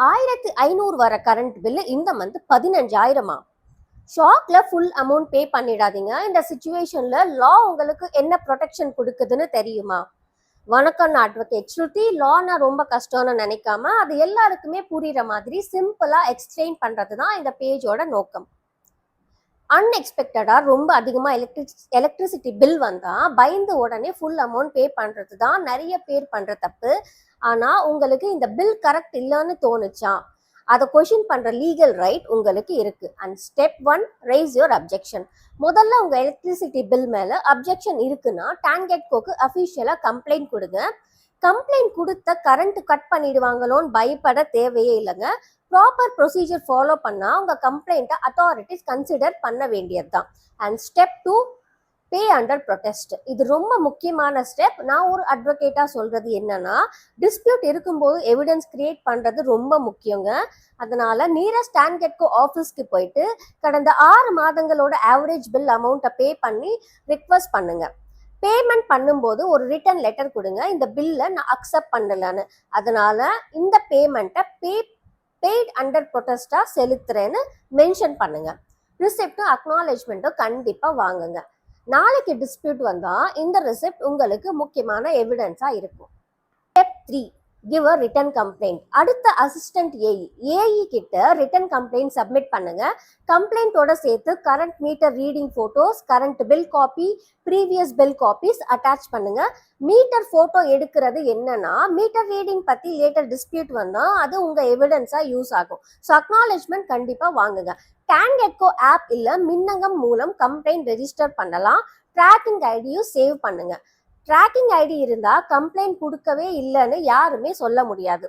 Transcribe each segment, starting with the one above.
1500 வர current bill இந்த month 15,000. ஷாக்ல full amount pay பண்ணிடாதீங்க. இந்த சிச்சுவேஷன்ல லா உங்களுக்கு என்ன ப்ரொடெக்ஷன் கொடுக்குதுன்னு தெரியுமா? வணக்கம், நான் அட்வொகேட் ஸ்ருதி. லானா ரொம்ப கஷ்டம்னு நினைக்காம அது எல்லாருக்குமே புரியுற மாதிரி சிம்பிளா எக்ஸ்பிளைன் பண்றது தான் இந்த பேஜோட நோக்கம். அன்எக்ஸ்பெக்டடா ரொம்ப அதிகமா எலக்ட்ரிசிட்டி பில் வந்தா பயந்து உடனே ஃபுல் அமௌண்ட் பே பண்றது தான் நிறைய பேர் பண்ற தப்பு. ஆனா உங்களுக்கு இந்த பில் கரெக்ட் இல்லைன்னு தோணுச்சா, அதை கொஷின் பண்ற லீகல் ரைட் உங்களுக்கு இருக்கு. And step 1, raise your objection. முதல்ல உங்க எலக்ட்ரிசிட்டி பில் மேல அப்ஜெக்ஷன் இருக்குன்னா டான்கெட்கோக்கு அஃபிஷியலா கம்ப்ளைண்ட் கொடுங்க. கம்ப்ளைண்ட் கொடுத்த கரண்ட் கட் பண்ணிடுவாங்களோன்னு பயப்பட தேவையே இல்லைங்க. ப்ராப்பர் ப்ரொசீஜர் ஃபாலோ பண்ணா உங்க கம்ப்ளைண்ட்டை அத்தாரிட்டிஸ் கன்சிடர் பண்ண வேண்டியது தான். And step 2, pay under protest. இது ரொம்ப முக்கியமான ஸ்டெப். நான் ஒரு அட்வொகேட்டா சொல்றது என்னன்னா, டிஸ்பியூட் இருக்கும்போது எவிடன்ஸ் கிரியேட் பண்றது ரொம்ப முக்கியங்க. அதனால நியரஸ்ட் டான்கெட்கோ ஆஃபீஸ்க்கு போயிட்டு கடந்த 6 மாதங்களோட ஆவரேஜ் பில் அமௌண்ட்டை பே பண்ணி ரிக்வஸ்ட் பண்ணுங்க. பேமெண்ட் பண்ணும்போது ஒரு ரிட்டன் லெட்டர் கொடுங்க, இந்த பில்லை நான் அக்செப்ட் பண்ணலன்னு. அதனால இந்த பேமெண்ட்டை பெய்ட் அண்டர் ப்ரொடெஸ்டா செலுத்துறேன்னு மென்ஷன் பண்ணுங்க. ரிசிப்டும் அக்னாலேஜ்மெண்ட்டும் கண்டிப்பா வாங்குங்க. நாளைக்கு டிஸ்பியூட் வந்தா இந்த ரிசிப்ட் உங்களுக்கு முக்கியமான எவிடன்ஸா இருக்கும். Step 3, give a written complaint. அடுத்த அசிஸ்டன்ட் ஏஇ கிட்ட ரிட்டன் கம்ப்ளைண்ட் சப்மிட் பண்ணுங்க. கம்ப்ளைண்டோட சேர்த்து current meter reading photos, current bill copy, previous bill copies attach பண்ணுங்க. மீட்டர் போட்டோ எடுக்கிறது என்னன்னா, மீட்டர் ரீடிங் பத்தி லேட்டர் டிஸ்பியூட் வந்தா அது உங்க எவிடன்ஸா யூஸ் ஆகும். ஸோ அக்னாலேஜ்மெண்ட் கண்டிப்பா வாங்குங்க. டான்கெட்கோ ஆப் இல்ல மின்னகம் மூலம் கம்ப்ளைண்ட் ரெஜிஸ்டர் பண்ணலாம். ட்ராக்கிங் ஐடியும் சேவ் பண்ணுங்க. ட்ராக்கிங் ஐடி இருந்தா கம்ப்ளைண்ட் கொடுக்கவே இல்லைன்னு யாருமே சொல்ல முடியாது.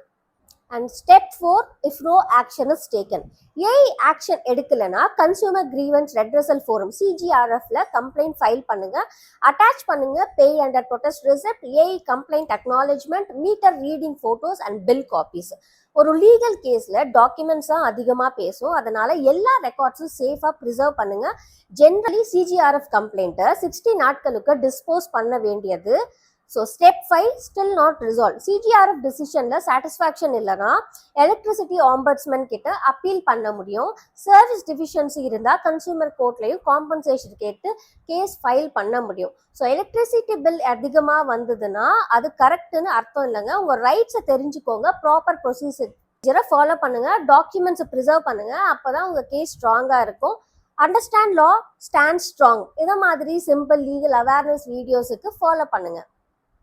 And step 4, if no action is taken. AI action எடுக்கலைன்னா கன்சூமர் கிரீவன்ஸ் ரெட்ரஸல் ஃபோரம் சிஜிஆர்எஃப்ல கம்ப்ளைண்ட் ஃபைல் பண்ணுங்க. அட்டாச் பண்ணுங்க pay under protest receipt, AI complaint acknowledgement, meter reading photos and bill copies. ஒரு லீகல் கேஸ்ல டாக்குமெண்ட்ஸ் தான் அதிகமாக பேசும். அதனால எல்லா ரெக்கார்ட்ஸும் சேஃபாக ப்ரிசர்வ் பண்ணுங்க. ஜென்ரலி சிஜிஆர்எஃப் கம்ப்ளைண்ட்டை 60 நாட்களுக்கு டிஸ்போஸ் பண்ண வேண்டியது. So step 5, still not resolve. CGRF டிசிஷனில் சாட்டிஸ்ஃபேக்ஷன் இல்லைனா எலக்ட்ரிசிட்டி ஆம்பட்ஸ்மேன் கிட்ட அப்பீல் பண்ண முடியும். சர்வீஸ் டிஃபிஷியன்சி இருந்தால் கன்சூமர் கோர்ட்லையும் காம்பன்சேஷன் கேட்டு கேஸ் ஃபைல் பண்ண முடியும். ஸோ எலக்ட்ரிசிட்டி பில் அதிகமாக வந்ததுன்னா அது கரெக்டுன்னு அர்த்தம் இல்லைங்க. உங்கள் ரைட்ஸை தெரிஞ்சுக்கோங்க, ப்ராப்பர் ப்ரொசீஜரை ஃபாலோ பண்ணுங்க, டாக்குமெண்ட்ஸை ப்ரிசர்வ் பண்ணுங்க. அப்போ தான் உங்கள் கேஸ் ஸ்ட்ராங்காக இருக்கும். அண்டர்ஸ்டாண்ட் லா, ஸ்டாண்ட் ஸ்ட்ராங். இதை மாதிரி சிம்பிள் லீகல் அவேர்னஸ் வீடியோஸுக்கு ஃபாலோ பண்ணுங்க.